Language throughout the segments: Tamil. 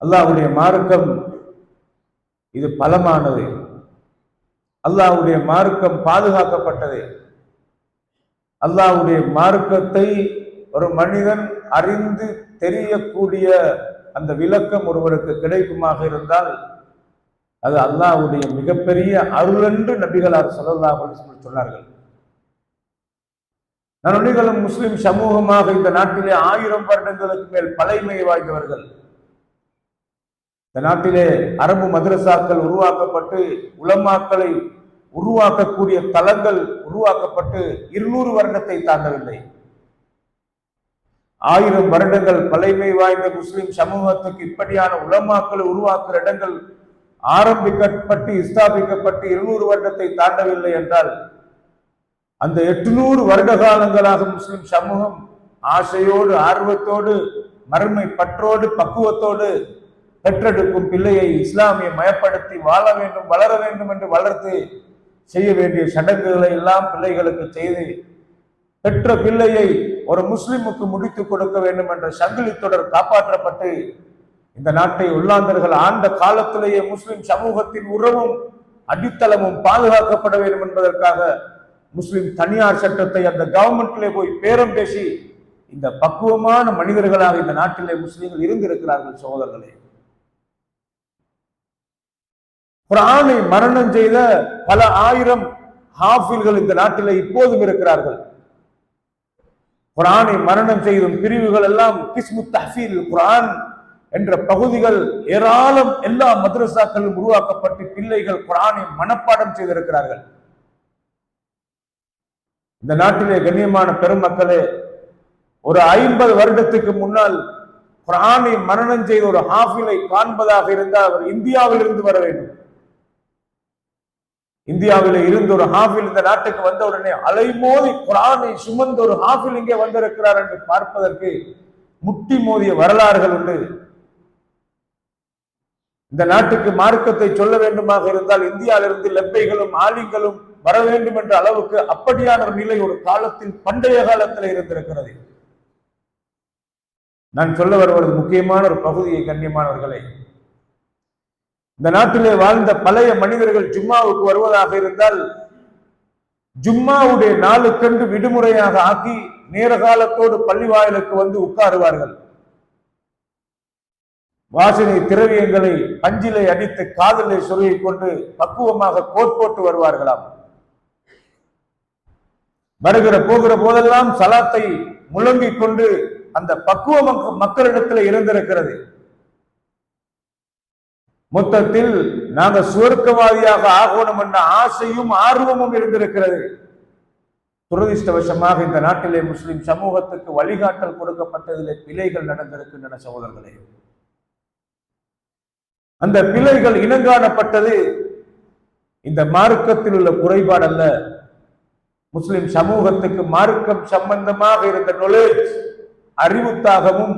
அல்லாஹ்வுடைய மார்க்கம் இது பலமானது. அல்லாஹ்வுடைய மார்க்கம் பாதுகாக்கப்பட்டது. அல்லாஹ்வுடைய மார்க்கத்தை ஒரு மனிதன் அறிந்து தெரியக்கூடிய அந்த விளக்கம் ஒருவருக்கு கிடைக்குமாக இருந்தால் அது அல்லாஹ்வுடைய மிகப்பெரிய அருள் என்று நபிகளார் ஸல்லல்லாஹு அலைஹி வஸல்லம் சொன்னார்கள். நபிகளும் முஸ்லிம் சமூகமாக இந்த நாட்டிலே 1000 வருடங்களுக்கு மேல் பழைமை வாய்ந்தவர்கள். இந்த நாட்டிலே அரபு மதரசாக்கள் உருவாக்கப்பட்டு உலமாக்களை உருவாக்கக்கூடிய தளங்கள் உருவாக்கப்பட்டு 200 வருடத்தை தாண்டவில்லை. 1000 வருடங்கள் பழைமை வாய்ந்த முஸ்லிம் சமூகத்துக்கு இப்படியான உலமாக்களை உருவாக்குற இடங்கள் ஆரம்பிக்கப்பட்டு ஸ்தாபிக்கப்பட்டு 200 வருடத்தை தாண்டவில்லை என்றால் அந்த 800 வருட காலங்களாக முஸ்லிம் சமூகம் ஆசையோடு ஆர்வத்தோடு மறுமை பற்றோடு பக்குவத்தோடு பெற்றெடுக்கும் பிள்ளையை இஸ்லாமிய மயப்படுத்தி வாழ வேண்டும் வளர வேண்டும் என்று வளர்த்து செய்ய வேண்டிய சடங்குகளை எல்லாம் பிள்ளைகளுக்கு செய்து பெற்ற பிள்ளையை ஒரு முஸ்லிமுக்கு முடித்து கொடுக்க வேண்டும் என்ற சங்கிலி தொடர் காப்பாற்றப்பட்டு இந்த நாட்டை உள்ளாந்தர்கள் ஆண்ட காலத்திலேயே முஸ்லிம் சமூகத்தின் உறவும் அடித்தளமும் பாதுகாக்கப்பட வேண்டும் என்பதற்காக முஸ்லிம் தனியார் சட்டத்தை அந்த கவர்மெண்ட்ல போய் பேரம் பேசி இந்த பக்குவமான மனிதர்களாக இந்த நாட்டிலே முஸ்லிம்கள் இருந்திருக்கிறார்கள். சகோதரர்களே, குர்ஆனை மரணம் செய்த பல 1000 ஹாஃபில்கள் இந்த நாட்டிலே இப்போதும் இருக்கிறார்கள். குர்ஆனை மரணம் செய்தும் பிரிவுகள் எல்லாம் கிஸ்மு தஹ்ஃபீல் குர்ஆன் என்ற பகுதிகள் ஏராளம் எல்லா மதரசாக்களும் உருவாக்கப்பட்டு பிள்ளைகள் குர்ஆனை மனப்பாடம் செய்திருக்கிறார்கள். இந்த நாட்டிலே கண்ணியமான பெருமக்களே, ஒரு 50 வருடத்துக்கு முன்னால் குர்ஆனை மரணம் செய்த ஒரு ஹாஃபிலை காண்பதாக இருந்தால் அவர் இந்தியாவில் இருந்து வர வேண்டும். இந்தியாவில் இருந்து ஒரு ஹாஃபில் இந்த நாட்டுக்கு வந்த உடனே அலைமோதி குர்ஆனை சுமந்த ஒரு ஹாஃபில் இங்கே வந்திருக்கிறார் என்று பார்ப்பதற்கு முட்டி மோதிய வரலாறுகள் உண்டு. இந்த நாட்டுக்கு மார்க்கத்தை சொல்ல வேண்டுமாக இருந்தால் இந்தியாவிலிருந்து லெப்பைகளும் ஆலிங்களும் வர வேண்டும் என்ற அளவுக்கு அப்படியான ஒரு நிலை ஒரு காலத்தில் பண்டைய காலத்தில் இருந்திருக்கிறது. நான் சொல்ல வருவது முக்கியமான ஒரு பகுதியை கண்ணியமானவர்களே, இந்த நாட்டிலே வாழ்ந்த பழைய மனிதர்கள் ஜும்மாவுக்கு வருவதாக இருந்தால் ஜும்மாவுடைய நாளுக்கென்று விடுமுறையாக ஆக்கி நேர காலத்தோடு பள்ளி வாயிலுக்கு வந்து உட்காருவார்கள். வாசனை திரவியங்களை பஞ்சிலை அடித்து காதலை சொருகிக் கொண்டு பக்குவமாக கோட் போட்டு வருவார்களாம். வருகிற போகிற போதெல்லாம் சலாத்தை முழங்கிக் கொண்டு அந்த பக்குவ மக்களிடத்தில் இருந்திருக்கிறது. மொத்தத்தில் நாங்க சுவர்க்கவாதியாக ஆகணும் என்ற ஆசையும் ஆர்வமும் இருந்திருக்கிறது. துரதிர்ஷ்டவசமாக இந்த நாட்டிலே முஸ்லிம் சமூகத்துக்கு வழிகாட்டல் கொடுக்கப்பட்டதிலே பிழைகள் நடந்திருக்கின்றன. சகோதரர்களே, அந்த பிழைகள் இனங்காணப்பட்டது இந்த மார்க்கத்தில் உள்ள குறைபாடு அல்ல. முஸ்லிம் சமூகத்துக்கு மார்க்கம் சம்பந்தமாக இருந்த knowledge அறிவுத்தாகவும்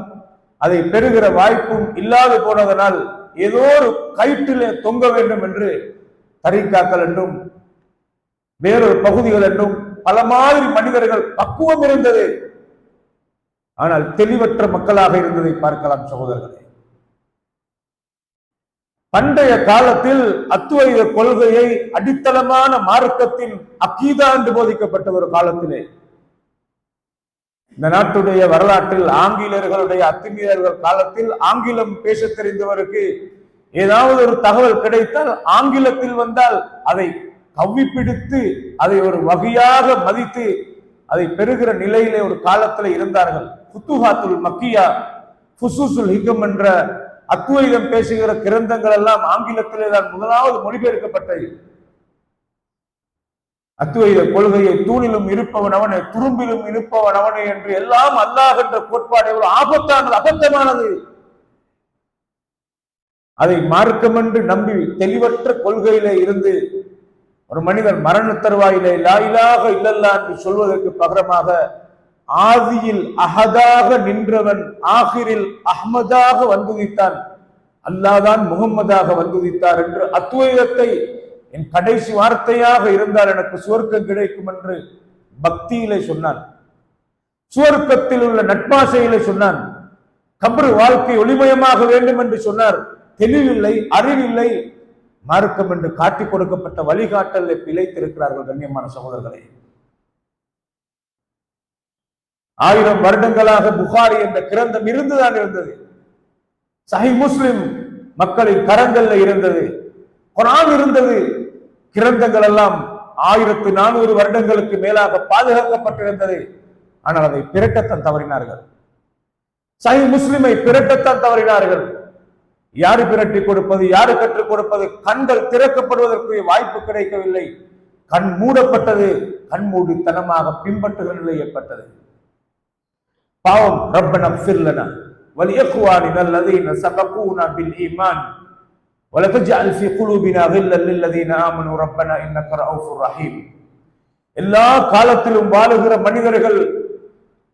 அதை பெறுகிற வாய்ப்பும் இல்லாது போனதனால் ஏதோ ஒரு கயிற்றிலே தொங்க வேண்டும் என்று தரீக்காக்கள் என்றும் வேறொரு பகுதிகள் என்றும் பல மாதிரி மனிதர்கள் பக்குவம் இருந்தது. ஆனால் தெளிவற்ற மக்களாக இருந்ததை பார்க்கலாம். சகோதரர்களே, பண்டைய காலத்தில் அத்துவைத கொள்கையை அடித்தளமான மார்க்கத்தின் அக்கீதா என்று போதிக்கப்பட்ட ஒரு காலத்திலே இந்த நாட்டுடைய வரலாற்றில் ஆங்கிலேயர்களுடைய அத்துமீறல்கள் காலத்தில் ஆங்கிலம் பேச தெரிந்தவருக்கு ஏதாவது ஒரு தகவல் கிடைத்தால் ஆங்கிலத்தில் வந்தால் அதை கவ்வி பிடித்து அதை ஒரு வகையாக மதித்து அதை பெறுகிற நிலையிலே ஒரு காலத்தில் இருந்தார்கள். ஃபுத்துஹாத்துல் மக்கியா, ஃபுசூசுல் ஹிகம் என்ற அத்துவைதம் பேசுகிற கிரந்தங்கள் எல்லாம் ஆங்கிலத்திலே தான் முதலாவது மொழிபெயர்க்கப்பட்டது. அத்துவைத கொள்கையை தூணிலும் இருப்பவன் அவனே, துரும்பிலும் இருப்பவன் அவனே என்று எல்லாம் அல்லாஹ் என்ற கோட்பாடு ஒரு ஆபத்தானது, அபத்தமானது. அதை மார்க்கம் என்று நம்பி தெளிவற்ற கொள்கையிலே இருந்து ஒரு மனிதன் மரண தருவாயிலே லா இலாஹ இல்லல்லாஹ் என்று சொல்வதற்கு பகரமாக ஆதியில் அஹதாக நின்றவன் ஆகிரில் அஹ்மதாக வந்துதித்தான், அல்லாஹ்தான் முகம்மதாக வந்துதித்தார் என்று அத்துவைதத்தை என் கடைசி வார்த்தையாக இருந்தால் எனக்கு சுவர்க்கம் கிடைக்கும் என்று பக்தியிலே சொன்னான். சுவர்க்கத்தில் உள்ள நட்பாசையிலே சொன்னான். கபர் வாழ்க்கை ஒளிமயமாக வேண்டும் என்று சொன்னார். தெளிவில்லை, அறிவில்லை, மார்க்கம் என்று காட்டிக் கொடுக்கப்பட்ட வழிகாட்டலை பிழைத்திருக்கிறார்கள். கண்ணியமான சகோதரர்களே, 1000 வருடங்களாக புகாரி என்ற கிரந்தம் இருந்துதான் இருந்தது. சஹீஹ் முஸ்லிம் மக்களின் கரங்கள்ல இருந்தது. குர்ஆன் இருந்தது. கிரந்தங்கள் எல்லாம் 1400 வருடங்களுக்கு மேலாக பாதுகாக்கப்பட்டிருந்தது. ஆனால் அதை பிரட்டத்தான் தவறினார்கள். சஹீஹ் முஸ்லிமை பிரட்டத்தான் தவறினார்கள். யாரு பிரட்டி கொடுப்பது, யாரு கற்றுக் கொடுப்பது? கண்கள் திறக்கப்படுவதற்கு வாய்ப்பு கிடைக்கவில்லை. கண் மூடப்பட்டது. கண்மூடித்தனமாக பின்பற்றுகிற நிலை ஏற்பட்டது. பாவம். ரப்பனா ஃபிர் லனா வல் இக்வானினா அல்லதீன சபகூனா பில் ஈமான் வலா தஜ்அல் ஃபீ குலூபினா கில்லல் லில்லதீன ஆமனூ ரப்பனா இன்னக ரഊஃபுர் ரஹீம். எல்லா காலத்திலும் வாழுகிற மனிதர்கள்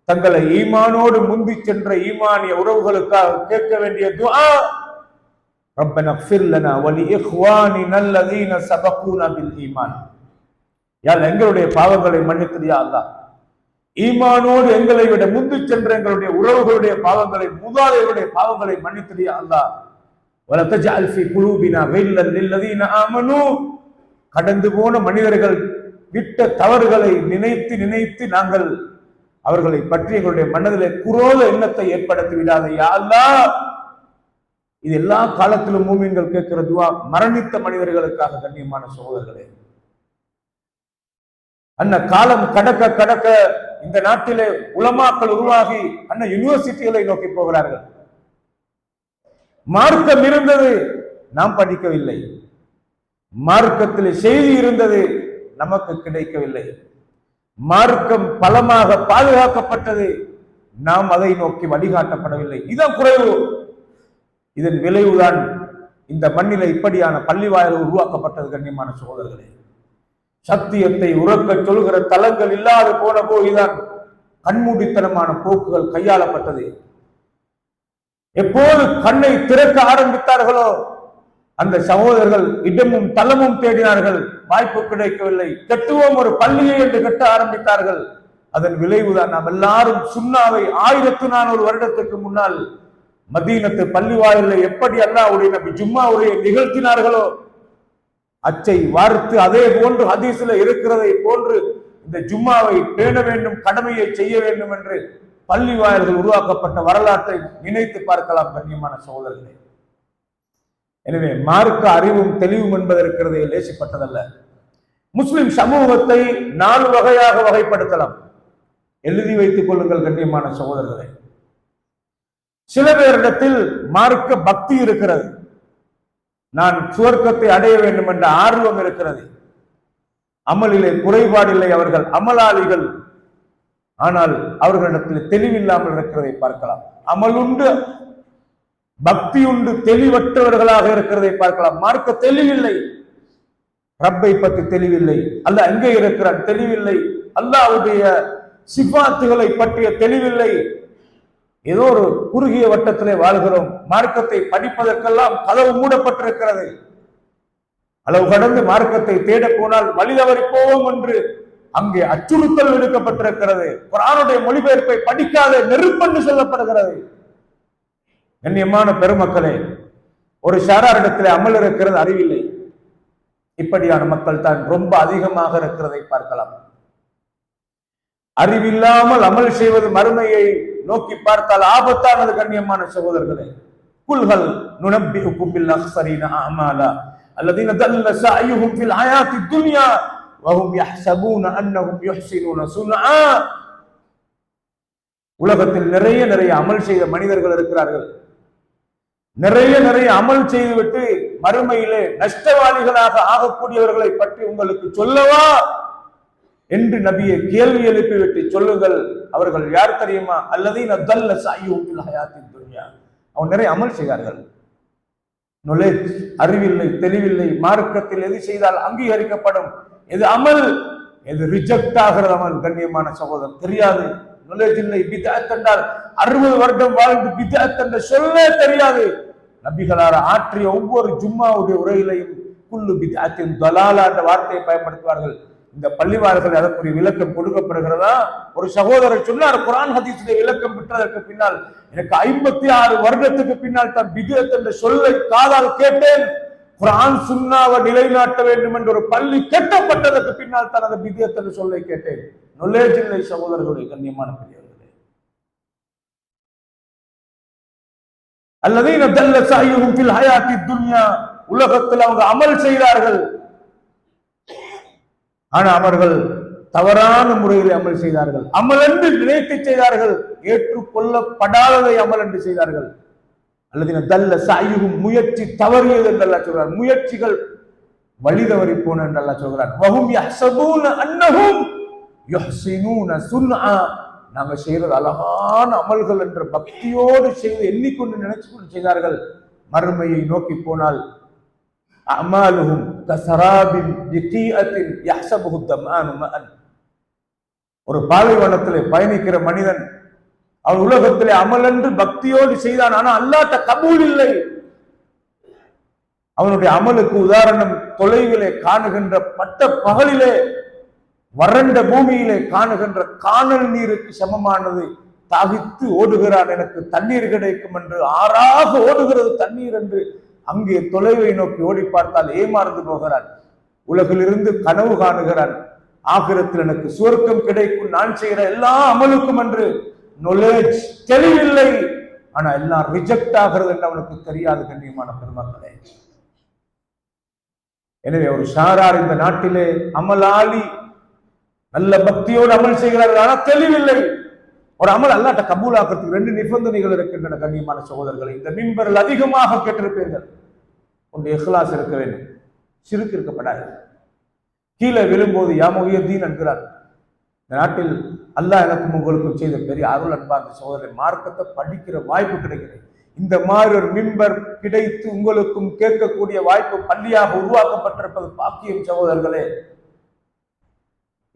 தங்களை ஈமானோடு முந்தி சென்ற ஈமானிய உறவுகளுக்காக கேட்க வேண்டிய துஆ, ரப்பனா ஃபிர் லனா வல் இக்வானினா அல்லதீன சபகூனா பில் ஈமான். யா அல்லாஹ், எங்களுடைய பாவங்களை மன்னித்து யா அல்லாஹ், ஈமானோடு எங்களை விட முந்தி சென்ற எங்களுடைய உறவுகளுடைய பாவங்களை, மூதாதையருடைய பாவங்களை மன்னித்து யா அல்லாஹ். வலா தஜ்அல் ஃபீ குலூபினா கில்லல் லில்லதீன ஆமனூ. கடந்து போன மனிதர்கள் விட்ட தவறுகளை நினைத்து நினைத்து நாங்கள் அவர்களை பற்றி எங்களுடைய மனதிலே குரோத எண்ணத்தை ஏற்படுத்தி விடாத யா அல்லாஹ். இது எல்லா காலத்திலும் மூமின்கள் கேட்கிற துஆ, மரணித்த மனிதர்களுக்காக. கண்ணியமான சகோதரர்களே, அன்ன காலம் கடக்க கடக்க இந்த நாட்டிலே உலமாக்கள் உருவாகி அன்ன யூனிவர்சிட்டிகளை நோக்கி போகிறார்கள். மார்க்கம் இருந்தது, நாம் படிக்கவில்லை. மார்க்கத்தில் செய்தி இருந்தது, நமக்கு கிடைக்கவில்லை. மார்க்கம் பலமாக பாதுகாக்கப்பட்டது, நாம் அதை நோக்கி வழிகாட்டப்படவில்லை. இதன் குறைவு. இதன் விளைவுதான் இந்த மண்ணிலே இப்படியான பள்ளி வாயில் உருவாக்கப்பட்டது. கண்ணியமான சகோதரர்களே, சத்தியத்தை உறக்க சொல்கிற தலங்கள் இல்லாது போன போதுதான் கண்மூடித்தனமான போக்குகள் கையாளப்பட்டது. எப்போது கண்ணை திறக்க ஆரம்பித்தார்களோ அந்த சகோதரர்கள் இடமும் தளமும் தேடினார்கள். வாய்ப்பு கிடைக்கவில்லை. கட்டுவோம் ஒரு பள்ளியை என்று கட்ட ஆரம்பித்தார்கள். அதன் விளைவுதான் நாம் எல்லாரும் சுன்னாவை 1400 வருடத்துக்கு முன்னால் மதீனத்து பள்ளி வாயிலில் எப்படி அல்லாஹ்வுடைய நபி ஜும்மாவுடைய நிகழ்த்தினார்களோ அச்சை வார்த்து அதே போன்று ஹதீஸ்ல இருக்கிறதை போன்று இந்த ஜும்மாவை பேண வேண்டும், கடமையை செய்ய வேண்டும் என்று பள்ளி வாயில்கள் உருவாக்கப்பட்ட வரலாற்றை நினைத்து பார்க்கலாம். கண்ணியமான சகோதரர்களே, எனவே மார்க்க அறிவும் தெளிவும் என்பது இருக்கிறது லேசிப்பட்டதல்ல. முஸ்லிம் சமூகத்தை 4 வகையாக வகைப்படுத்தலாம். எழுதி வைத்துக் கொள்ளுங்கள் கண்ணியமான சகோதரர்களே. சில பேரிடத்தில் மார்க்க பக்தி இருக்கிறது, நான் சுவர்க்கத்தை அடைய வேண்டும் என்ற ஆர்வம் இருக்கிறது. அமலிலே குறைபாடில்லை, அவர்கள் அமலாளிகள். ஆனால் அவர்களிடத்தில் தெளிவில்லாமல் இருக்கிறதை பார்க்கலாம். அமல் உண்டு, பக்தி உண்டு, தெளிவற்றவர்களாக இருக்கிறதை பார்க்கலாம். மார்க்க தெளிவில்லை, ரப்பை பற்றி தெளிவில்லை, அல்லாஹ் எங்கே இருக்கிறான் தெளிவில்லை, அல்லாஹ்வுடைய சிஃபாத்துகளை பற்றிய தெளிவில்லை. ஏதோ ஒரு குறுகிய வட்டத்திலே வாழ்கிறோம். மார்க்கத்தை படிப்பதற்கெல்லாம் கதவு மூடப்பட்டிருக்கிறது. அளவு கடந்து மார்க்கத்தை தேட போனால் வழி தவறி போவோம் என்று அங்கே அச்சுறுத்தல் விடுக்கப்பட்டிருக்கிறது. குர்ஆனுடைய மொழிபெயர்ப்பை படிக்காத நெருப்பென்று சொல்லப்படுகிறது. கண்ணியமான பெருமக்களே, ஒரு ஷாராரிடத்திலே அமல் இருக்கிறது, அறிவில்லை. இப்படியான மக்கள் தான் ரொம்ப அதிகமாக இருக்கிறதை பார்க்கலாம். அறிவில்லாமல் அமல் செய்வது மறுமையை நோக்கி பார்த்தால் ஆபத்தானது. கண்ணியமான சகோதரர்களே, குல்ஹல் நுனப்பிஉக்கும் பில் அக்ஸரீன அஅமாலா அல்லதீன தல்ல சஅயுஹும் ஃபில் ஹயாத்தி துன்யா வஹும் யஹ்ஸபூன அன்னஹும் யுஹ்ஸினூன சுன்ஆ. உலகத்தில் நிறைய அமல் செய்த மனிதர்கள் இருக்கிறார்கள். நிறைய அமல் செய்துவிட்டு மறுமையிலே நஷ்டவாளிகளாக ஆகக்கூடியவர்களை பற்றி உங்களுக்கு சொல்லவா என்று நபியை கேள்வி எழுப்பிவிட்டு சொல்லுங்கள். அவர்கள் யார் தெரியுமா? அல்லதீன தல்ல சஅயுஹும் ஃபில் ஹயாத்தி துன்யா. அவங்க நிறைய அமல் செய்தார்கள். knowledge, அறிவில்லை, தெளிவில்லை. மார்க்கத்தில் எது செய்தால் அங்கீகரிக்கப்படும், எது அமல், எது ரிஜெக்ட் ஆகிறது அமல். கண்ணியமான சகோதரர், தெரியாது. knowledge இல்லை. பித்அத் என்றால் 60 வருடம் வாழ்ந்து பித்அத் என்ற சொல்லே தெரியாது. நபிகளார் ஆற்றிய ஒவ்வொரு ஜும்மாவுடைய உரையிலையும் குல்லு பித்அத்தின் தலாலா என்ற வார்த்தையை பயன்படுத்துவார்கள். இந்த பள்ளிவாசல்கள் அதற்குரிய விளக்கம் கொடுக்கப்படுகிறதா? ஒரு சகோதரர் சொன்னார், குர்ஆன் ஹதீஸுடைய விளக்கம் பெற்றதற்கு பின்னால் எனக்கு 56 வருடத்துக்கு பின்னால் தான் பித்அத் என்ற சொல்லை காதால் கேட்டேன். குர்ஆன் சுன்னாவை நிலைநாட்ட வேண்டும் என்ற ஒரு பள்ளி கட்டப்பட்டதற்கு பின்னால் தான் அந்த பித்அத் என்ற சொல்லை கேட்டேன். knowledge இல்லை சகோதரர்களுடைய கண்ணியமான பெரியவர்களே. அல்லதீன தல்ல சஅயுஹும் ஃபில் ஹயாத்தி துன்யா, உலகத்தில் அவங்க அமல் செய்தார்கள், ஆனா அவர்கள் தவறான முறையில் அமல் செய்தார்கள். அமல் என்று நினைத்து செய்தார்கள், ஏற்றுக்கொள்ளப்படாததை அமல் என்று செய்தார்கள். அல்லது தல்ல சஅயுஹும், முயற்சி தவறியது என்று அல்லாஹ் சொல்றார். முயற்சிகள் வழி தவறி போன என்று அல்லாஹ் சொல்றார். வஹும் யஹ்சபூன அன்னஹும் யுஹ்சினூன சுன்ஆ, நாங்க செய்யறது அழகான அமல்கள் என்ற பக்தியோடு செய்து எண்ணிக்கொண்டு நினைச்சு கொண்டு செய்தார்கள். மறுமையை நோக்கி போனால் அமாலுஹும் கஸராபின் பிகீஅத்தின் யஹ்சபுஹு தம்ஆனு மஅன், ஒரு பாலைவனத்திலே பயணிக்கிற மனிதன் அவன் உலகத்திலே அமல் என்று பக்தியோடு செய்தான், ஆனா அல்லாஹ்ட்ட கபூல் இல்லை. அவனுடைய அமலுக்கு உதாரணம் தொலைவிலே காணுகின்ற பட்ட பகலிலே வறண்ட பூமியிலே காணுகின்ற காணல் நீருக்கு சமமானது. தாகித்து ஓடுகிறான், எனக்கு தண்ணீர் கிடைக்கும் என்று, ஆறாக ஓடுகிறது தண்ணீர் என்று அங்கே தொலைவை நோக்கி ஓடி பார்த்தால் ஏமாறந்து போகிறான். உலகிலிருந்து கனவு காணுகிறான், ஆகிரத்தில் எனக்கு சுவர்க்கம் கிடைக்கும் நான் செய்கிற எல்லா அமலுக்கும் என்று. knowledge தெளிவில்லை, ஆனா எல்லாம் ரிஜெக்ட் ஆகிறது என்று அவனுக்கு தெரியாது. கண்ணியமான பெருமக்களே, எனவே ஒரு ஷாரார் இந்த நாட்டிலே அமலாளி நல்ல பக்தியோடு அமல் செய்கிறார்கள், ஆனா தெளிவில்லை. ஒரு அமல் அல்லாஹ்ட்ட கபூலாக்கிறதுக்கு 2 நிபந்தனைகள் இருக்கின்றன. கண்ணியமான சகோதரர்களை, இந்த மிம்பரில் அதிகமாக கேட்டிருப்பீர்கள். ஒன்று இஹ்லாஸ் இருக்க வேண்டும், ஷிர்க் இருக்கப்படாது. கீழே விழும்போது யா முஹியுத்தீன் என்கிறார். இந்த நாட்டில் அல்லாஹ் எனக்கும் உங்களுக்கும் செய்த பெரிய அருள் அன்பார்ந்த சகோதரர், மார்க்கத்தை படிக்கிற வாய்ப்பு கிடைக்கிறது. இந்த மாதிரி ஒரு மிம்பர் கிடைத்து உங்களுக்கும் கேட்கக்கூடிய வாய்ப்பு பள்ளியாக உருவாக்கப்பட்டிருப்பது பாக்கியம் சகோதரர்களே.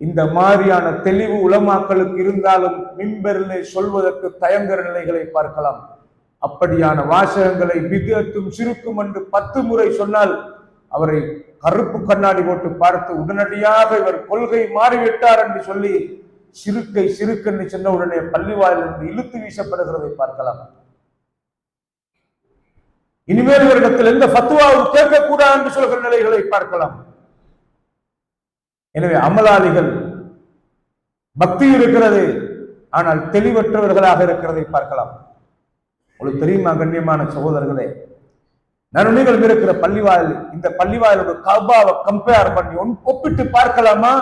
இந்த மாதிரியான தெளிவு உலமாக்களுக்கு இருந்தாலும் மிம்பரிலே சொல்வதற்கு தயங்குற நிலைகளை பார்க்கலாம். அப்படியான வாசகங்களை பித்அத்தும் ஷிர்க்கும் என்று 10 முறை சொன்னால் அவரை கருப்பு கண்ணாடி போட்டு பார்த்து உடனடியாக இவர் கொள்கை மாறிவிட்டார் என்று சொல்லி ஷிர்க்கை ஷிர்க் என்று சொன்ன உடனே பள்ளிவாயிலிருந்து இழுத்து வீசப்படுகிறதை பார்க்கலாம். இனிமேல் இவரிடத்தில் எந்த ஃபத்வாவும் கேட்கக்கூடாது என்று சொல்கிற நிலைகளை பார்க்கலாம். எனவே அமலாளிகள் பக்தி இருக்கிறது, ஆனால் தெளிவற்றவர்களாக இருக்கிறதை பார்க்கலாம். உங்களுக்கு தெரியுமா கண்ணியமான சகோதரர்களே, நறுணிகள் இருக்கிற பள்ளிவாயில், இந்த பள்ளிவாயிலோட கஅபாவை கம்பேர் பண்ணி ஒப்பிட்டு பார்க்கலாமா?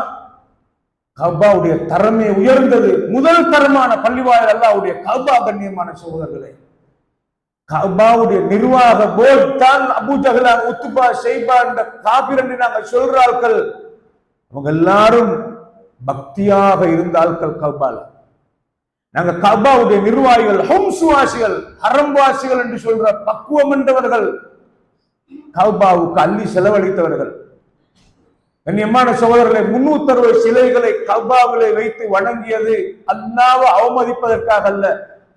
கஅபாவுடைய தரமே உயர்ந்தது. முதல் தரமான பள்ளிவாயில் அல்லாஹ்வுடைய கஅபா. கண்ணியமான சகோதரர்களே, கஅபாவுடைய நிர்வாக போர்டு தான் அபூ ஜஹல், உத்பா, ஷைபா என்ற காபிர் என்று நாங்கள் சொல்றார்கள். அவங்க எல்லாரும் பக்தியாக இருந்த ஆட்கள் கஅபால. நாங்க கஅபாவுடைய நிர்வாகிகள் ஹும்சுவாசிகள், ஹரம்வாசிகள் என்று சொல்ற பக்குவம் என்றவர்கள், கஅபாவுக்கு அள்ளி செலவழித்தவர்கள். கண்ணியமான சகோதரர்களை, 360 சிலைகளை கஅபாவிலே வைத்து வணங்கியது அல்லாஹ்வை அவமதிப்பதற்காக அல்ல,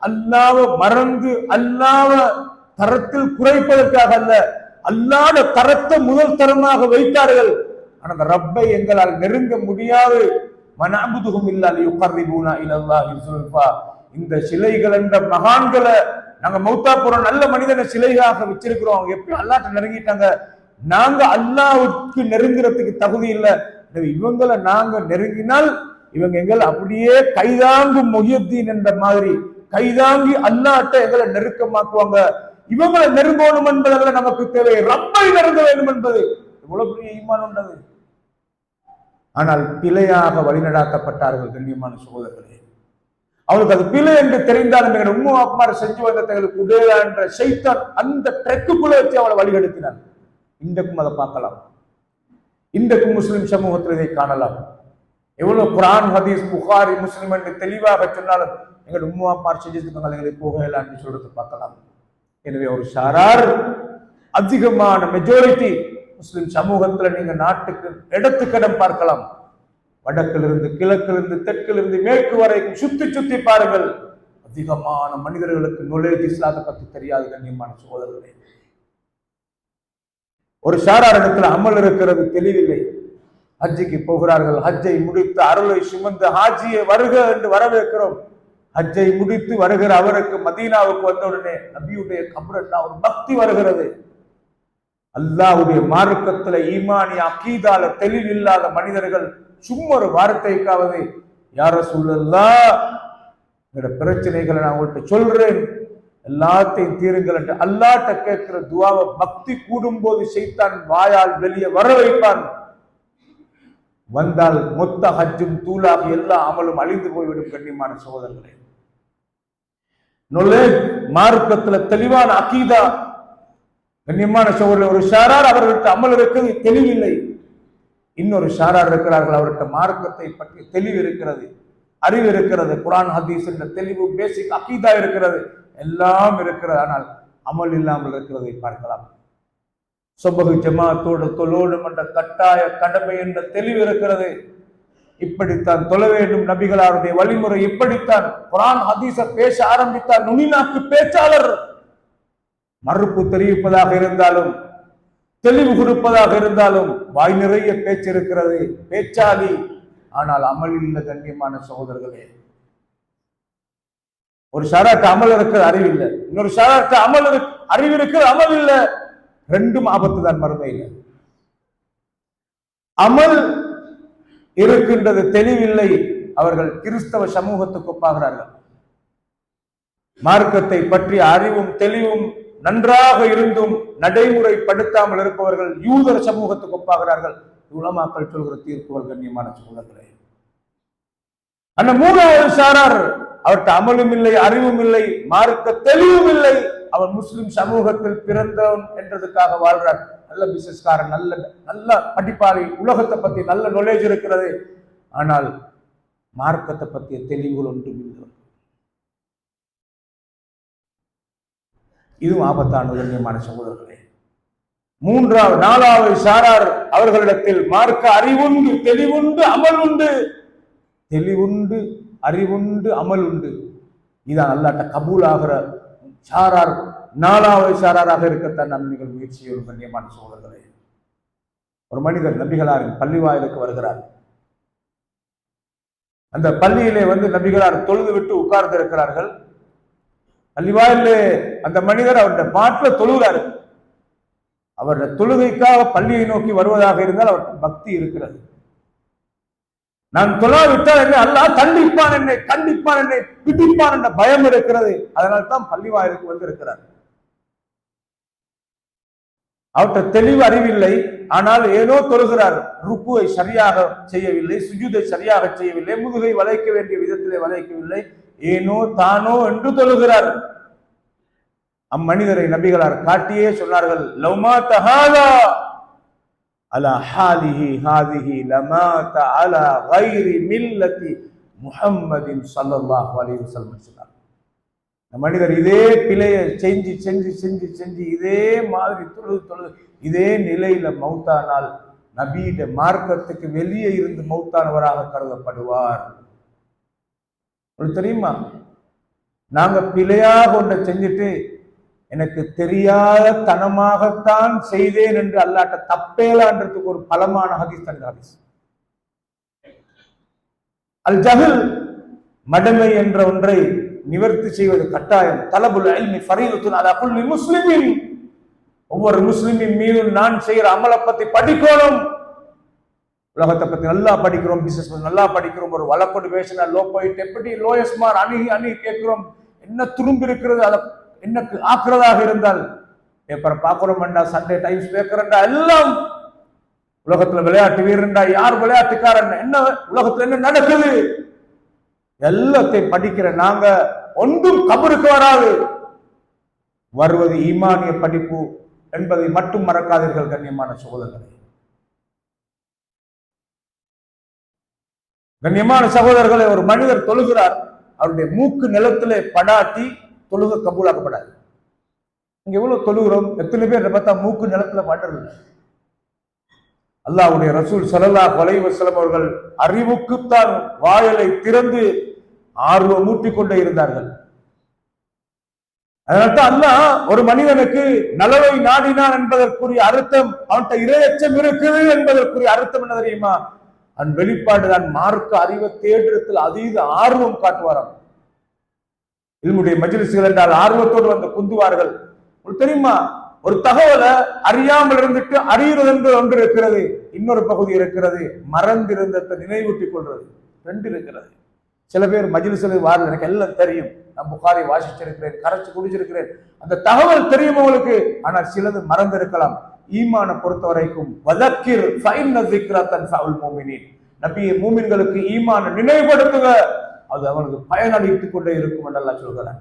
அல்லாஹ்வை மறந்து அல்லாஹ்வை தரத்தில் குறைப்பதற்காக அல்ல, அல்லாஹ்வுடைய தரத்தை முதல் தரமாக வைத்தார்கள். ஆனா அந்த ரப்பை எங்களால் நெருங்க முடியாது. மனஅபுதுஹும் இல்லா லியுகர்ரிபூனா இலல்லாஹி ஸுல்ஃபா, இந்த சிலைகள் என்ற மகான்களை நாங்க மௌத்தா போற நல்ல மனிதனை சிலையாக வச்சிருக்கிறோம். அவங்க எப்படி அல்லாஹ்ட்ட நெருங்கிட்டாங்க, நாங்க அல்லாஹ்வுக்கு நெருங்குறதுக்கு தகுதி இல்லை. இவங்களை நாங்க நெருங்கினால் இவங்க எங்களை அப்படியே கைதாங்கும் முஹியுத்தீன் என்ற மாதிரி கைதாங்கி அல்லாஹ்ட்ட எங்களை நெருக்கமாக்குவாங்க. இவங்களை நெருங்கணும் என்பதல்ல நமக்கு தேவை, ரப்பை நெருங்க வேண்டும் என்பது. இவ்வளவு பெரிய ஈமான் உண்டது. ஆனால் பிழையாக வழிநடாத்தப்பட்டார்கள். கண்ணியமான சகோதரர்களே, அவளுக்கு அது பிழை என்று தெரிந்தாலும் எங்கள் உம்மு அப்மார் செஞ்சு வந்த தங்களுக்கு உதேலா என்ற ஷைத்தான் அந்த ட்ரெக்குக்குள்ள வச்சு அவளை வழிகெடுத்தினான். இன்றைக்கும் அதை பார்க்கலாம். இன்றைக்கும் முஸ்லிம் சமூகத்தில் இதை காணலாம். எவ்வளவு குர்ஆன் ஹதீஸ் புகாரி முஸ்லிம் என்று தெளிவாக சொன்னாலும் எங்கள் உம்மு அப்மார் செஞ்சிருக்காங்க, எங்களை போகலாம் என்று சொல்றது பார்க்கலாம். எனவே ஒரு சாரார் அதிகமான மெஜாரிட்டி முஸ்லிம் சமூகத்துல நீங்க நாட்டுக்கு இடத்துக்கிடம் பார்க்கலாம். வடக்கிலிருந்து கிழக்கிலிருந்து தெற்கிலிருந்து மேற்கு வரைக்கும் சுத்தி சுத்தி பாருங்கள். அதிகமான மனிதர்களுக்கு knowledge இஸ்லாத்தை பத்தி தெரியாது. கண்ணியமான சகோதரர்களே, ஒரு ஷாரார் இடத்துல அமல் இருக்கிறது தெளிவில்லை. ஹஜ்ஜிக்கு போகிறார்கள். ஹஜ்ஜை முடித்து அருளை சுமந்து ஹாஜியை வருக என்று வரவேற்கிறோம். ஹஜ்ஜை முடித்து வருகிற அவருக்கு மதீனாவுக்கு வந்தவுடனே நபியுடைய கபரன்னா ஒரு பக்தி வருகிறது. அல்லாஹ்வுடைய மார்க்கத்துல ஈமானிய அகீதால தெளிவில்லாத மனிதர்கள் சும்மா ஒரு வார்த்தைக்காவது யார ரசூலல்லாஹ் என்னோட பிரச்சனைகளை நான் உங்கள்கிட்ட சொல்றேன், எல்லாத்தையும் தீருங்கள் என்று அல்லாஹ்ட்ட கேட்கிற துவாவை பக்தி கூடும் போது ஷைத்தான் வாயால் வெளியே வர வைப்பான். வந்தால் மொத்த ஹஜ்ஜும் தூளாக எல்லா அமலும் அழிந்து போய்விடும். கண்ணியமான சகோதரர்களே, மார்க்கத்துல தெளிவான அகீதா. கண்ணியமான சகோதரர், ஒரு ஷாரார் அவர்கள்ட்ட அமல் இருக்கிறது, தெளிவில்லை. இன்னொரு ஷாரார் இருக்கிறார்கள், அவர்கிட்ட மார்க்கத்தை பற்றி தெளிவு இருக்கிறது, அறிவு இருக்கிறது, குர்ஆன் ஹதீஸ் என்ற தெளிவு, பேசிக் அகீதா இருக்கிறது, எல்லாம் இருக்கிறது. ஆனால் அமல் இல்லாமல் இருக்கிறதை பார்க்கலாம். சுபஹ் ஜமாத்தோடு தொழோடும் என்ற கட்டாய கடமை என்ற தெளிவு இருக்கிறது. இப்படித்தான் தொழ வேண்டும், நபிகளாருடைய வழிமுறை இப்படித்தான். குர்ஆன் ஹதீஸ பேச ஆரம்பித்தார் நுனிநாக்கு பேச்சாளர். மறுப்பு தெரிவிப்பதாக இருந்தாலும், தெளிவு கொடுப்பதாக இருந்தாலும், வாய் நிறைய பேச்சு இருக்கிறது, பேச்சாளி. ஆனால் அமல் இல்லை. கண்ணியமான சகோதரர்களே, ஒரு ஷராட்ட அமல் இருக்கிற அறிவில்லை, இன்னொரு ஷராட்ட அமல் அறிவு இருக்கிற அமல் இல்லை. ரெண்டும் ஆபத்து தான் மறுமையில். அமல் இருக்கின்றது, தெளிவில்லை. அவர்கள் கிறிஸ்தவ சமூகத்துக்கு ஒப்பாகிறார்கள். மார்க்கத்தை பற்றி அறிவும் தெளிவும் நன்றாக இருந்தும் நடைமுறைப்படுத்தாமல் இருப்பவர்கள் யூதர் சமூகத்துக்கு ஒப்பாகிறார்கள். உலமாக்கள் சொல்கிற தீர்ப்புகள் கண்ணியமான சகோதரர்களே. அந்த மூணாவது சாரார், அவர்கிட்ட அமலும் இல்லை, அறிவும் இல்லை, மார்க்க தெளிவும் இல்லை. அவன் முஸ்லிம் சமூகத்தில் பிறந்தவன் என்றதுக்காக வாழ்றார். நல்ல பிசினஸ்காரன், நல்ல நல்ல படிப்பாளி, உலகத்தை பத்தி நல்ல நாலேஜ் இருக்கிறது. ஆனால் மார்க்கத்தை பற்றிய தெளிவுகள் ஒன்றும் இல்லை. இதுவும் ஆபத்தான கண்ணியமான சகோதரர்களே. நாலாவது சாரார், அவர்களிடத்தில் மார்க்க அறிவுண்டு, தெளிவுண்டு, அமல் உண்டு. தெளிவுண்டு, அறிவுண்டு, அமல் உண்டு. இதான் அல்லாஹ்ட்ட கபூல் ஆகிற சாரார். நாலாவது சாராராக இருக்கத்தான் நாம் நீங்கள் முயற்சியோடு கண்ணியமான சகோதரர்களே. ஒரு மனிதர் நபிகளாரின் பள்ளி வாயிலுக்கு வருகிறார். அந்த பள்ளியிலே நபிகளார் தொழுது விட்டு உட்கார்ந்து இருக்கிறார்கள். பள்ளிவாயிலே அந்த மனிதர் அவருடைய பாட்டில் தொழுகிறார். அவருடைய தொழுகைக்காக பள்ளியை நோக்கி வருவதாக இருந்தால் அவருக்கு பக்தி இருக்கிறது. நான் தொழாவிட்டால் என்னை அல்லாஹ் தண்டிப்பான், என்னை கண்டிப்பான், என்னை பிடிப்பான் என்ற பயம் இருக்கிறது. அதனால் தான் பள்ளி வாயிலுக்கு வந்திருக்கிறார். அவற்றை தெளிவு அறிவில்லை. ஆனால் ஏனோ தொழுகிறார். ருக்குவை சரியாக செய்யவில்லை, சுஜூதை சரியாக செய்யவில்லை, முதுகை வளைக்க வேண்டிய விதத்திலே வளைக்கவில்லை, ஏனோ தானோ என்று தொழுகிறார். அம்மனிதரை நபிகளார் காட்டியே சொன்னார்கள், லௌமாத ஹாதா அலா ஹாலிஹி ஹாதிஹி லமாத அலா கைரி மில்லதி முஹம்மதின் ஸல்லல்லாஹு அலைஹி வஸல்லம் சொன்னார். இந்த மனிதர் இதே பிழையை செஞ்சு செஞ்சு செஞ்சு செஞ்சு இதே மாதிரி தொழுது இதே நிலையில மௌத்தானால் நபியிட மார்க்கத்துக்கு வெளியே இருந்து மௌத்தானவராக கருதப்படுவார். தெரியுமா, நாங்க பிழையாக ஒன்றை செஞ்சுட்டு எனக்கு தெரியாத தனமாகத்தான் செய்தேன் என்று அல்லாட்ட தப்பேலான்றதுக்கு ஒரு பலமான ஹதீஸ் அந்த ஹதீஸ். அல் ஜஹல், மடமை என்ற ஒன்றை நிவர்த்தி செய்வது கட்டாயம். தலபுல் இல்மி ஃபரீதத்துன் அலா குல்லி முஸ்லிமின், ஒவ்வொரு முஸ்லிமின் மீது நான் செய்கிற அமலை பத்தி படிக்கணும். உலகத்தை பத்தி நல்லா படிக்கிறோம், பிசினஸ் பத்தி நல்லா படிக்கிறோம், ஒரு வழக்கொண்டு பேசினா லோ பாயிண்ட் எப்படி லோயஸ்மார் அணுகி அணுகி கேட்கிறோம், என்ன துரும்பு இருக்கிறது அதை என்னக்கு ஆக்குறதாக இருந்தால் பேப்பரை பார்க்கிறோம்டா, சண்டே டைம்ஸ் பேப்பர்டா, எல்லாம் உலகத்துல விளையாட்டு வீரன்டா, யார் விளையாட்டுக்காரன், என்ன உலகத்துல என்ன நடக்குது எல்லாத்தையும் படிக்கிற நாங்க ஒன்றும் கபருக்கு வராது. வருவது ஈமானிய படிப்பு என்பதை மட்டும் மறக்காதீர்கள் கண்ணியமான சகோதரர்களே. கண்ணியமான சகோதரர்களை, ஒரு மனிதர் தொழுகிறார், அவருடைய மூக்கு நிலத்திலே படாட்டி தொழுக கபூலாக்கப்படாது. இங்க எவ்வளவு தொழுகிறோம், எத்தனை பேர் பார்த்தா மூக்கு நிலத்துல படுறது. அல்லாஹ்வுடைய ரசூல் ஸல்லல்லாஹு அலைஹி வஸல்லம் அவர்கள் அறிவுக்குத்தான் வாயலை திறந்து ஆர்வம் ஊட்டிக் கொண்டே இருந்தார்கள். அதனால்தான் அல்லாஹ் ஒரு மனிதனுக்கு நலவை நாடினான் என்பதற்குரிய அர்த்தம், அவன்கிட்ட இரையச்சம் இருக்குது என்பதற்குரிய அர்த்தம் என்ன தெரியுமா? அவன் வெளிப்பாடுதான் மார்க்க அறிவை தேடுறதுல அதீத ஆர்வம் காட்டுவாராம். இல்முடைய மஜ்லிஸ்கள் என்றால் ஆர்வத்தோடு வந்து குந்துவார்கள். உங்களுக்கு தெரியுமா, ஒரு தகவலை அறியாமல் இருந்துட்டு அறியுறது என்று ஒன்று இருக்கிறது, இன்னொரு பகுதி இருக்கிறது மறந்திருந்ததை நினைவூட்டிக் கொள்றது, ரெண்டு இருக்கிறது. சில பேர் மஜ்லிஸ்ல வாரது எனக்கு எல்லாம் தெரியும், நான் புகாரி வாசிச்சிருக்கிறேன், கரைச்சு குடிச்சிருக்கிறேன், அந்த தகவல் தெரியும் உங்களுக்கு, ஆனால் சிலது மறந்து இருக்கலாம். ஈமான பொறுத்த வரைக்கும் வதக்கிர் ஃபைன் ذிக்ரா தன்ஃபஉல் முஃமினீன், நபியே மூமின்களுக்கு ஈமான நினைவுபடுத்துக, அது அவனுக்கு பயனளித்துக் கொண்டே இருக்கும் என்று அல்லாஹ் சொல்கிறான்.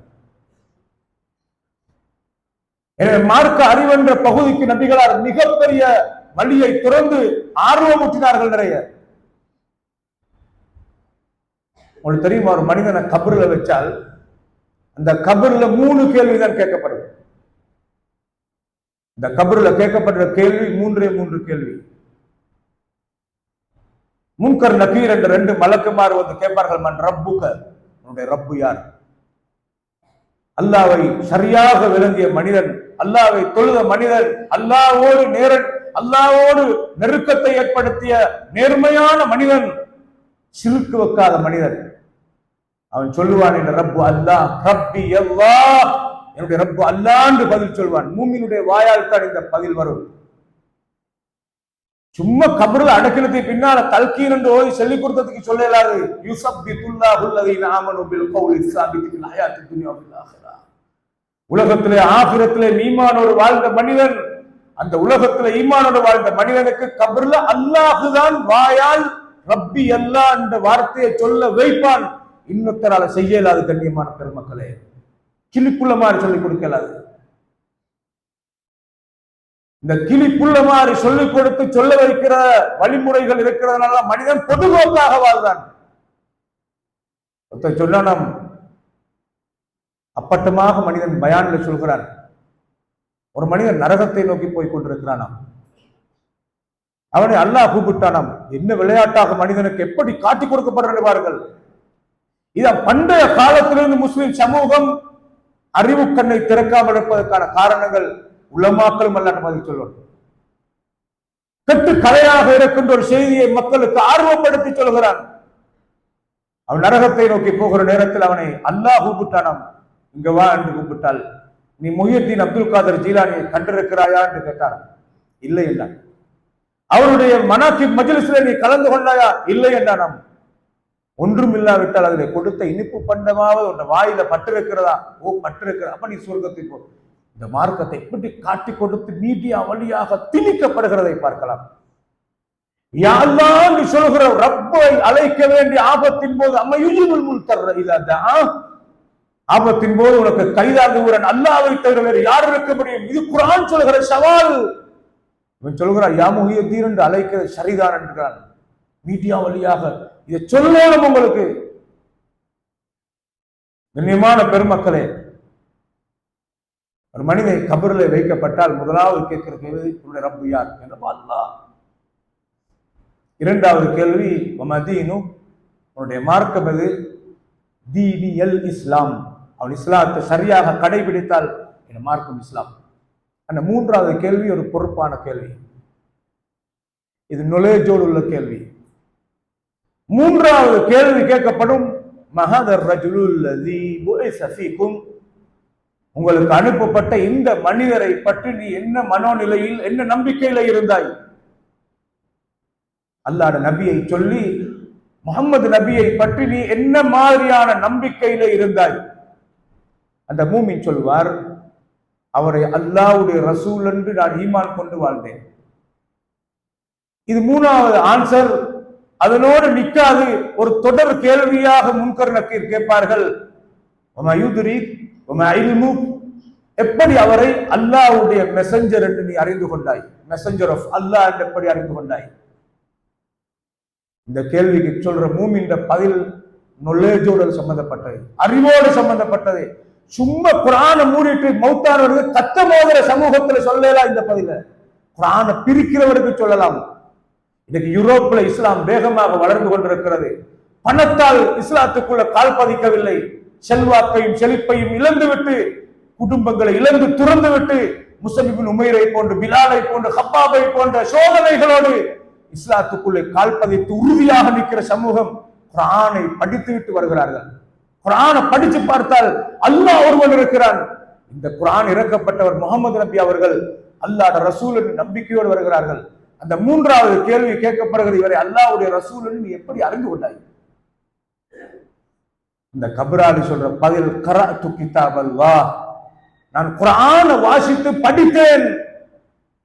எனவே மார்க்க அறிவென்ற பகுதிக்கு நபிகளார் மிகப்பெரிய வழியை திறந்து ஆர்வமூட்டினார்கள் நிறைய. உங்களுக்கு தெரியுமா, ஒரு மனிதனை கபர்ல வச்சால் அந்த கபர்ல 3 கேள்விதான் கேட்கப்படுது. இந்த கபர்ல கேட்கப்படுற கேள்வி 3 கேள்வி. முன்கர் நக்கீர் என்ற 2 மலக்குமார் வந்து கேட்பார்கள், மன் ரப்புக, உன்னுடைய ரப்பு யார்? அல்லாவை சரியாக விளங்கிய மனிதன், அல்லாவை தொழுத மனிதன், அல்லாவோடு நெருக்கத்தை ஏற்படுத்திய நேர்மையான மனிதன், சிறுக்கு வைக்காத மனிதன், அவன் சொல்லுவான், என் ரப்பு அல்லாஹ், ரப்பி அல்லாஹ், என்னுடைய ரப்பு அல்லாஹ் என்று பதில் சொல்வான். மூமினுடைய வாயால் தான் இந்த பதில் வரும். சும்மா கபர்ல அடக்கினத்தை பின்னால தல்கீன் என்று ஓதி சொல்லிக் கொடுத்ததுக்கு சொல்ல இயலாது. யுஸப்பித்துல்லாஹு அல்லதீன ஆமனு பில் கௌலி ஸாபித் ஃபில் ஹயாத்தி துன்யா வல் ஆখিরা. உலகத்திலே ஆகிரத்திலே ஈமானோடு வாழ்ந்த மனிதன், அந்த உலகத்திலே ஈமானோடு வாழ்ந்த மனிதனுக்கு கபர்ல அல்லாஹ் தான் வாயால் ரப்பி அல்லாஹ் என்ற வார்த்தையை சொல்ல வைப்பான். இன்னொருத்தரால செய்ய இயலாது. கண்ணியமான பெருமக்களே, கிளிப்புள்ள மாதிரி சொல்லிக் கொடுக்கலாது. இந்த கிளிப்புள்ள மாதிரி சொல்லிக் கொடுத்து சொல்ல வைக்கிற வழிமுறைகள் இருக்கிறதுனால மனிதன் பொதுபோக்காக வாழ்ந்தான். சொன்னான், அப்பட்டமாக மனிதன் பயான்ல சொல்கிறான், ஒரு மனிதன் நரகத்தை நோக்கி போய் கொண்டிருக்கிறானாம். அவனை அல்லாஹ் கூப்பிட்டானாம். என்ன விளையாட்டாக மனிதனுக்கு எப்படி காட்டி கொடுக்கப்படுவார்கள். இத பண்டைய காலத்திலிருந்து முஸ்லிம் சமூகம் அறிவு கண்ணை திறக்காமல் இருப்பதற்கான காரணங்கள் உலமாக்கள் அல்லாஹ் பதில் சொல்லணும். கெட்டு கலையாக இருக்கின்ற ஒரு செய்தியை மக்களுக்கு ஆர்வப்படுத்தி சொல்கிறான். அவன் நரகத்தை நோக்கி போகிற நேரத்தில் அவனை அல்லாஹ் கூப்பிட்டானாம். இங்க வா என்று கூப்பிட்டால், நீ முஹியுத்தீன் அப்துல் காதர் ஜீலானியை கண்டிருக்கிறாயா என்று கேட்டான். இல்லை என்றான். அவருடைய மனாக்கிப் மஜ்லிஸிலே நீ கலந்து கொண்டாயா? இல்லை என்றானாம். ஒன்றும் இல்லாவிட்டால் அதில் கொடுத்த இனிப்பு பண்டமாவது உன் வாயில பட்டிருக்கிறதா? ஓ, பட்டிருக்கிற, அப்ப நீ சொர்க்கத்தில் போ. இந்த மார்க்கத்தை இப்படி காட்டி கொடுத்து மீடியா வழியாக திணிக்கப்படுகிறதை பார்க்கலாம். யா அல்லாஹ் நீ சொல்கிற ரப்பை அழைக்க வேண்டிய ஆபத்தின் போது அம்மையுஜிபுல் முல்தர் இதா, ஆபத்தின் போது உனக்கு கைதாங்குகிறன் அல்லாஹ்வை தவிர வேறு யார் இருக்க முடியும்? இது குர்ஆன் சொல்கிற சவால். இவன் சொல்கிறான், யா முஹியுத்தீன் என்று அழைக்கிறது சரிதான் என்கிறான். மீடியா வழியாக இதை சொல்லணும் உங்களுக்கு. கண்ணியமான பெருமக்களே, ஒரு மனிதன் கபரில் வைக்கப்பட்டால் முதலாவது கேட்கிற கேள்வி, உன்னுடைய ரப்பு யார் என்று அல்லாஹ். இரண்டாவது கேள்வி, மதீனு, உன்னுடைய மார்க்கம் எது? தீனியல் இஸ்லாம், அவன் இஸ்லாத்தை சரியாக கடைபிடித்தால் என் மார்க்கம் இஸ்லாம். அந்த மூன்றாவது கேள்வி ஒரு பொறுப்பான கேள்வி, இது நொலேஜோடு உள்ள கேள்வி. மூன்றாவது கேள்வி கேட்கப்படும், மஹதர் ரஜுலுல்லதி புஇஸ ஃபீக்கும், உங்களுக்கு அனுப்பப்பட்ட இந்த மனிதரை பற்றி நீ என்ன மனோநிலையில், என்ன நம்பிக்கையில இருந்தாய்? அல்லாஹ் நபியை சொல்லி, முஹம்மது நபியை பற்றி நீ என்ன மாதிரியான நம்பிக்கையில இருந்தாய்? அந்த மூமின் சொல்வார், அவரை அல்லாஹ்வுடைய ரசூல் என்று நான் ஈமான் கொண்டு வாழ்ந்தேன். இது மூணாவது ஆன்சர். அதனோடு நிற்காது, ஒரு தொடர் கேள்வியாக முன்கர் நக்கீர் கேட்பார்கள், எப்படி அவரை அல்லாஹ்வுடைய மெசஞ்சர் என்று நீ அறிந்து கொண்டாய்? மெசஞ்சர் ஆஃப் அல்லாஹ் என்று எப்படி அறிந்து கொண்டாய்? இந்த கேள்விக்கு சொல்ற மூமின் பதில் நொலேஜோடு சம்பந்தப்பட்டது, அறிவோடு சம்பந்தப்பட்டது. சும்மா குர்ஆனை மூடிட்டு மௌத்தானவர்கள் கத்த மோதிர சமூகத்தில் சொல்லலாம் இந்த பதில. குர்ஆனை பிரிக்கிறவருக்கு சொல்லலாம். இன்னைக்கு யூரோப்ல இஸ்லாம் வேகமாக வளர்ந்து கொண்டிருக்கிறது. பணத்தால் இஸ்லாத்துக்குள்ள கால் பதிக்கவில்லை, செல்வாக்கையும் செழிப்பையும் இழந்துவிட்டு குடும்பங்களை இழந்து துறந்து விட்டு முஸ்அப் இப்னு உமைரை போன்று, பிலாலை போன்று, ஹப்பாபை போன்ற சோதனைகளோடு இஸ்லாத்துக்குள்ளே கால் பதித்து உறுதியாக நிற்கிற சமூகம் குர்ஆனை படித்து விட்டு வருகிறார்கள். குர்ஆனை படிச்சு பார்த்தால் அல்லாஹ் ஒருவன் இருக்கிறான். இந்த குர்ஆன் இறக்கப்பட்டவர் முகமது நபி அவர்கள் அல்லாஹ்வுடைய ரசூல் என்று நம்பிக்கையோடு வருகிறார்கள். அந்த மூன்றாவது கேள்வி கேட்கப்படுகிறது, இவரை அல்லாஹ்வுடைய ரசூல் என்று நீ எப்படி அறிந்து கொண்டாய்? இந்த கபராலி சொல்ற பதில், கரஅத்து கிதாபல்லாஹ், நான் குர்ஆனை வாசித்து படித்தேன்.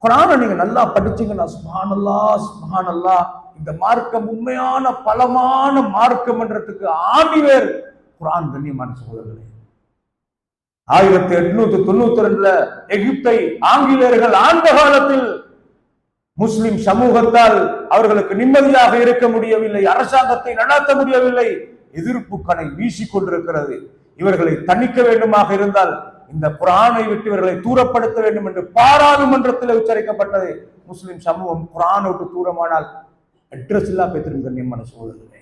குர்ஆனை நீங்க நல்லா படிச்சீங்கன்னா சுப்ஹானல்லாஹ் சுப்ஹானல்லாஹ், இந்த மார்க்கம் உண்மையான பலமான மார்க்கம் என்றதுக்கு ஆணிவேர் குர்ஆன். கண்ணியமான சகோதரர்களே, 1892 எகிப்தை ஆங்கிலேயர்கள் ஆண்ட காலத்தில் முஸ்லிம் சமூகத்தால் அவர்களுக்கு நிம்மதியாக இருக்க முடியவில்லை, அரசாங்கத்தை நடத்த முடியவில்லை, எதிர்ப்பு கணை வீசிக் கொண்டிருக்கிறது. இவர்களை தணிக்க வேண்டுமாக இருந்தால் இந்த குர்ஆனை விட்டு இவர்களை தூரப்படுத்த வேண்டும் என்று பாராளுமன்றத்தில் உச்சரிக்கப்பட்டது. முஸ்லிம் சமூகம் குர்ஆனை விட்டு தூரமானால் அட்ரஸ் இல்லா பெற்றிருந்த கண்ணியமான சகோதரர்களே,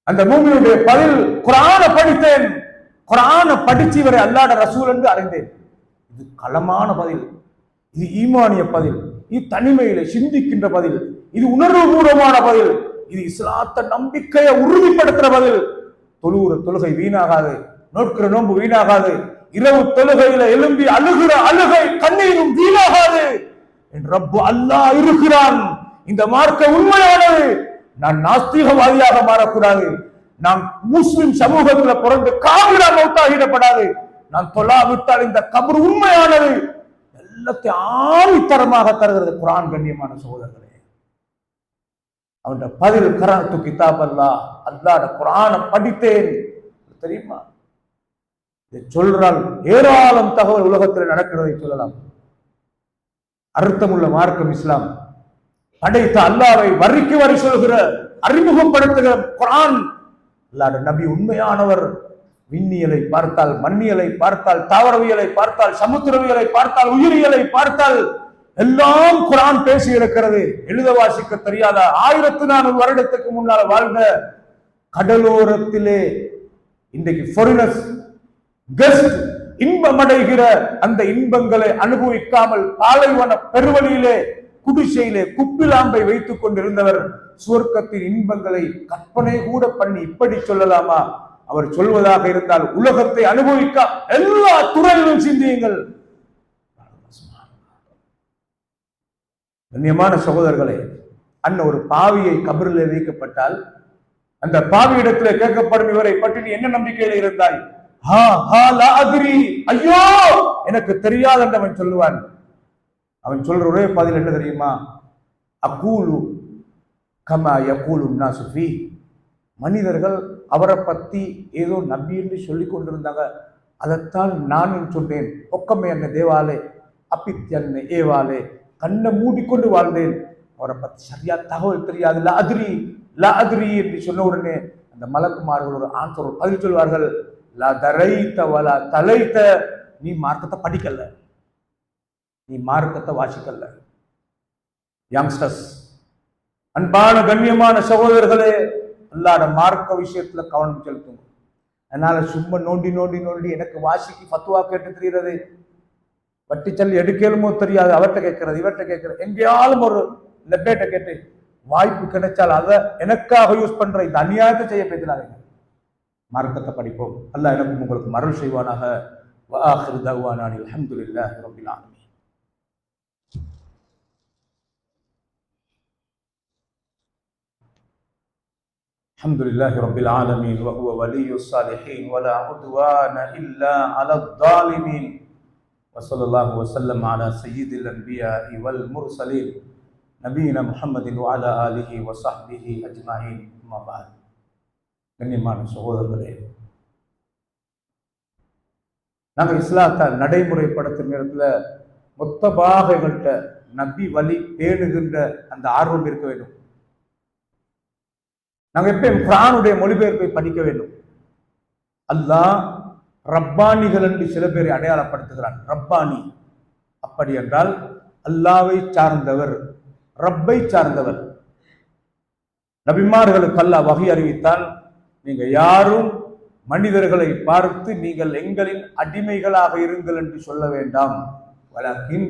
அந்த மூமினுடைய பதில், குர்ஆனை படித்தேன், குர்ஆனை படிச்சு இவரை அல்லாஹ்வுடைய ரசூல் என்று அறிந்தேன். இது களமான பதில், இது ஈமானிய பதில், இது தனிமையில சிந்திக்கின்ற பதில், இது உணர்வு பூர்வமான பதில், இது இஸ்லாத்தை நம்பிக்கையை உறுதிப்படுத்துற பதில். தொழுகிற தொழுகை வீணாகாது, நோக்கிற நோன்பு வீணாகாது, இரவு தொழுகையில எழும்பி அழுகிற அழுகை கண்ணீரும் வீணாகாது. என் ரப்பு அல்லாஹ் இருக்கிறான், இந்த மார்க்க உண்மையானது. நான் நாஸ்திகவாதியாக மாறக்கூடாது, நான் முஸ்லிம் சமூகத்துல பிறந்து காவிரா மௌத்தாகிடப்படாது, நான் தொழாவிட்டால் இந்த கபர் உண்மையானது. எல்லாத்தையும் ஆணித்தரமாக தருகிறது குர்ஆன். கண்ணியமான சகோதரர்களே, அவன் பதில் கரஅத்து கிதாபல்லாஹ், அல்லாஹ்வுடைய குர்ஆனை படித்தேன். தெரியுமா, இதை சொல்றால் ஏராளம் தகவல் உலகத்தில் நடக்கிறதை சொல்லலாம். அர்த்தமுள்ள மார்க்கம் இஸ்லாம். படைத்த அல்லாஹ்வை வரிக்கு வரி சொல்கிற, அறிமுகப்படுத்துகிற குர்ஆன். அல்லாஹ்வுடைய நபி உண்மையானவர். விண்ணியலை பார்த்தால், மண்ணியலை பார்த்தால், தாவரவியலை பார்த்தால், சமுத்திரவியலை பார்த்தால், உயிரியலை பார்த்தால் எல்லாம் குர்ஆன் பேசி இருக்கிறது. எழுத வாசிக்க தெரியாத 1400 வருடத்துக்கு முன்னால் வாழ்ந்த கடலோரத்திலே இன்றைக்கு ஃபாரினர்ஸ் கெஸ்ட் இன்பமடைகிற அந்த இன்பங்களை அனுபவிக்காமல் பாலைவன பெருவழியிலே குடிசையிலே குப்பிலாம்பை வைத்துக் கொண்டிருந்தவர் சுவர்க்கத்தின் இன்பங்களை கற்பனை கூட பண்ணி இப்படி சொல்லலாமா? அவர் சொல்வதாக இருந்தால் உலகத்தை அனுபவிக்க எல்லா துறையிலும் சிந்தியுங்கள். கண்ணியமான சகோதரர்களே, அண்ணன் ஒரு பாவியை கபரிலே வைக்கப்பட்டால் அந்த பாவியிடத்திலே கேட்கப்படும், இவரை பற்றி நீ என்ன நம்பிக்கையில் இருந்தாய்? ஐயோ எனக்கு தெரியாது என்று அவன் சொல்லுவான். அவன் சொல்ற ஒரே பதில் என்ன தெரியுமா? அகூலு கமா யகூலு நாசு ஃபீ, மனிதர்கள் அவரை பத்தி ஏதோ நபி என்று சொல்லிக் கொண்டிருந்தாங்க, அதைத்தான் நானும் சொன்னேன். ஒக்கமே என்ன தேவாலே அப்பித்யன்ன ஏவாலே, கண்ணை மூடிக்கொண்டு வாழ்ந்தேன், அவரை பத்தி சரியா தகவல் தெரியாது. லா அதிரி என்று சொன்ன உடனே அந்த மலக்குமார்கள் ஒரு ஆன்சர் பதில் சொல்வார்கள், லா தரைத்த வலா தலைத்த, நீ மார்க்கத்தை படிக்கல, நீ மார்க்கத்தை வாசிக்கல. யங்ஸ்டர்ஸ், அன்பான கண்ணியமான சகோதரர்களே, அல்லாஹ்வுடைய மார்க்க விஷயத்துல கவனம் செலுத்துங்க. அதனால சும்மா நோண்டி நோண்டி நோண்டி எனக்கு வாசிக்கு ஃபத்வா கேட்டு தெரிகிறது, வட்டிச்சல் எடுக்கலுமோ தெரியாது, அவர்கிட்ட கேட்கறது இவர்கிட்ட கேட்கறது, எங்கேயாலும் ஒரு லெப்பேட்ட கேட்டு வாய்ப்பு கிடைச்சால் அதை எனக்காக யூஸ் பண்ற இந்த அநியாயத்தை செய்ய பேசினாங்க. மார்க்கத்தை படிப்போம். அல்லாஹ் எனக்கும் உங்களுக்கு மருள் செய்வானாக. வஆகிரு தஅவானா அல்ஹம்துலில்லாஹி ரப்பில் ஆலமீன். அல்ஹம்துலில்லாஹி ரப்பில் ஆலமீன் வஹுவ வலியுஸ் ஸாலிஹீன் வலா உத்வான இல்லா அலல் ஸாலிமீன் வஸல்லல்லாஹு வஸல்லம் அலா ஸய்யிதில் அன்பியாஇ வல் முர்ஸலீன் நபியினா முஹம்மதின் வஅலா ஆலிஹி வஸஹ்பிஹி அஜ்மஈன். அம்மா பஅத். கண்ணியமான சகோதரர்களே, நாங்கள் இஸ்லாத்தை நடைமுறைப்படுத்தும் நேரத்தில் மொத்தமாக எங்கள்கிட்ட நபி வழி பேணுகின்ற அந்த ஆர்வம் இருக்க வேண்டும். நாங்கள் எப்பயும் குர்ஆனுடைய மொழிபெயர்ப்பை படிக்க வேண்டும். அல்லாஹ் ரப்பானிகள் என்று சில பேரை அடையாளப்படுத்துகிறான். ரப்பானி அப்படி என்றால் அல்லாவை சார்ந்தவர், ரப்பை சார்ந்தவர். நபிமார்களுக்கு அல்லாஹ் வஹி அறிவித்தான், நீங்க யாரும் மனிதர்களை பார்த்து நீங்கள் எங்களின் அடிமைகளாக இருங்கள் என்று சொல்ல வேண்டாம். வலக்கின்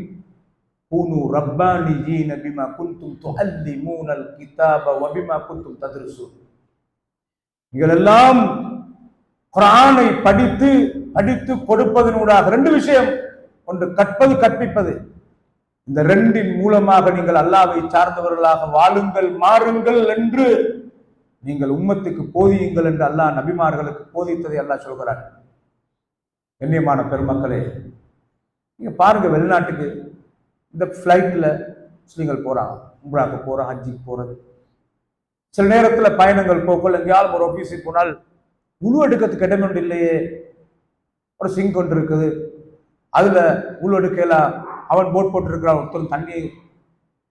கூனு ரப்பானியீன பிமா குன்தும் துஅல்லிமூனல் கிதாப வபிமா குன்தும் தத்ருஸூன். நீங்கள் எல்லாம் குர்ஆனை படித்து கொடுப்பதனூடாக ரெண்டு விஷயம், ஒன்று கற்பது, கற்பிப்பது. இந்த ரெண்டின் மூலமாக நீங்கள் அல்லாஹ்வை சார்ந்தவர்களாக வாழுங்கள், மாறுங்கள் என்று நீங்கள் உம்மத்துக்கு போதியுங்கள் என்று அல்லாஹ் நபிமார்களுக்கு போதித்ததை அல்லாஹ் சொல்கிறார். கண்ணியமான பெருமக்களே, நீங்க பாருங்க, வெளிநாட்டுக்கு இந்த ஃப்ளைட்ல முஸ்லீம்கள் போறாங்க, உம்ராக்கு போறாங்க, ஹஜ்ஜிக்கு போறது. சில நேரத்தில் பயணங்கள் போக்குள்ள எங்கேயாலும் ஒரு ஆபீஸுக்கு போனால் உழு எடுக்கிறதுக்கு இடம் ஒன்று இல்லையே, ஒரு சிங்க் ஒன்று இருக்குது, அதுல உழு எடுக்கலாம். அவன் போட் போட்டிருக்கிறான், ஒருத்தர் தண்ணி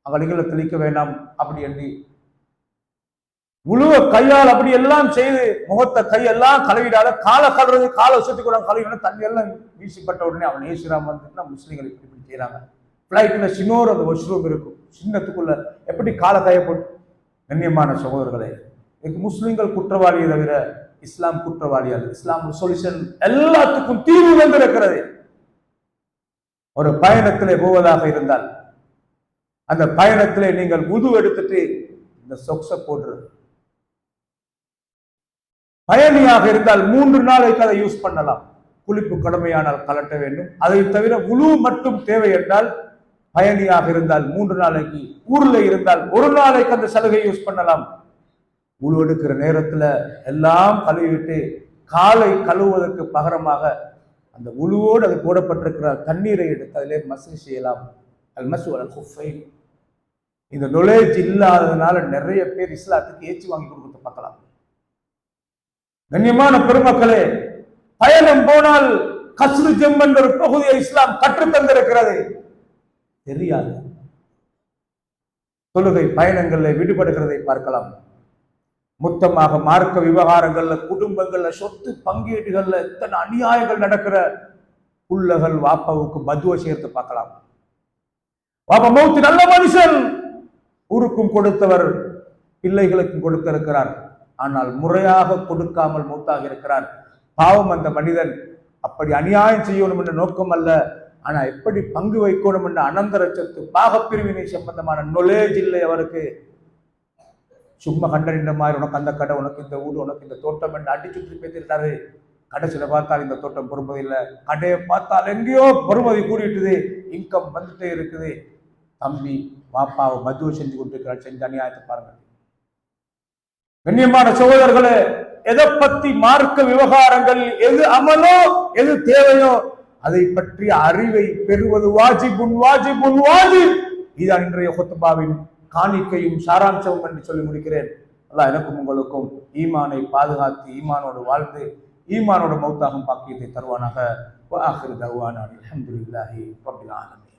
அகலிகளை தெளிக்க வேண்டாம் அப்படி எண்ணி உழுவ கையால் அப்படி எல்லாம் செய்து முகத்தை கையெல்லாம் கழுவிடாத காலை கழுறது, காலை சுத்தி கூட கழுவினா தண்ணி எல்லாம் வீசிப்பட்ட உடனே அவன் ஏசுறாம வந்துட்டுனா முஸ்லீம்கள் இப்படி செய்யறாங்க. ஃபிளைட்ல சின்னோர் அந்த வாஷ்ரூம் இருக்கும், சின்னத்துக்குள்ள எப்படி காலை கைய போட்டு. கண்ணியமான சகோதரர்களே, இதுக்கு முஸ்லீம்கள் குற்றவாளியை தவிர இஸ்லாம் குற்றவாளி அல்ல. இஸ்லாம் சொல்யூஷன் எல்லாத்துக்கும் தீர்வு வந்திருக்கிறது. ஒரு பயணத்திலே போவதாக இருந்தால் அந்த பயணத்திலே நீங்கள் உது எடுத்துட்டு இந்த சொக்ஸ போடுறது. பயணியாக இருந்தால் 3 நாளைக்கு அதை யூஸ் பண்ணலாம். குளிப்பு கடமையானால் கலட்ட வேண்டும். அதை தவிர உழு மட்டும் தேவை என்றால் பயணியாக இருந்தால் 3 நாளைக்கு, ஊர்ல இருந்தால் 1 நாளைக்கு அந்த சலுகை யூஸ் பண்ணலாம். உழு எடுக்கிற நேரத்துல எல்லாம் கழுவிட்டு காலை கழுவுவதற்கு பகரமாக அந்த உழுவோடு அது போடப்பட்டிருக்கிற தண்ணீரை எடுத்து அதிலே மசூ செய்யலாம். அல் மசூ அல் குஃபைன். இந்த நாலேஜ் இல்லாததுனால நிறைய பேர் இஸ்லாத்துக்கு ஏச்சி வாங்கி கொடுத்து பார்க்கலாம். கண்ணியமான பெருமக்களே, பயணம் போனால் கஸ்ரு ஜம் என்ற ஒரு பகுதியை இஸ்லாம் கற்று தந்திருக்கிறது, தெரியாது. தொழுகை பயணங்களில் விடுபடுகிறதை பார்க்கலாம். மொத்தமாக மார்க்க விவகாரங்கள்ல, குடும்பங்கள்ல, சொத்து பங்கீடுகள்ல எத்தனை அநியாயங்கள் நடக்கிற புள்ளகள் வாப்பாவுக்கு மதுவை சேர்த்து பார்க்கலாம். வாப்பா மௌத்து நல்ல மனுஷன், ஊருக்கும் கொடுத்தவர், பிள்ளைகளுக்கும் கொடுத்திருக்கிறார். ஆனால் முறையாக கொடுக்காமல் மூத்தாக இருக்கிறார். பாவம் அந்த மனிதன். அப்படி அநியாயம் செய்யணும் என்ற நோக்கம் அல்ல, ஆனா எப்படி பங்கு வைக்கணும் என்ற அனந்தர சொத்து பாகப்பிரிவினை சம்பந்தமான நாலேஜ் இல்லை அவருக்கு. சும்மா கண்டறிந்த மாதிரி உனக்கு அந்த கடை, உனக்கு இந்த ஊடு, உனக்கு இந்த தோட்டம் என்று அடி சுற்றி பேசிட்டாரு. கடைசியில பார்த்தால் இந்த தோட்டம் பொறுமதி இல்லை, கடையை பார்த்தால் எங்கேயோ பொறுமதி கூடிட்டுது, இன்கம் வந்துட்டே இருக்குது. தம்பி வாப்பாவை மதுவை செஞ்சு கொண்டிருக்கிறார், செஞ்ச அநியாயத்தை பாருங்க. கண்ணியமான சகோதரர்களே, எதை பத்தி மார்க்க விவகாரங்கள் எது அமலோ எது தேவையோ அதை பற்றிய அறிவை பெறுவது வாஜிபுன் வாஜிபுன் வாஜிப். இதுதான் இன்றைய குத்பாவின் காணிக்கையும் சாராம்சமும் என்று சொல்லி முடிக்கிறேன். அல்லாஹ் எனக்கும் உங்களுக்கும் ஈமானை பாதுகாத்து ஈமானோடு வாழ்ந்து ஈமானோடு மௌத்தாகும் பாக்கியத்தை தருவானாக. வஆகிரு தஅவானா அல்ஹம்துலில்லாஹி ரப்பில் ஆலமீன்.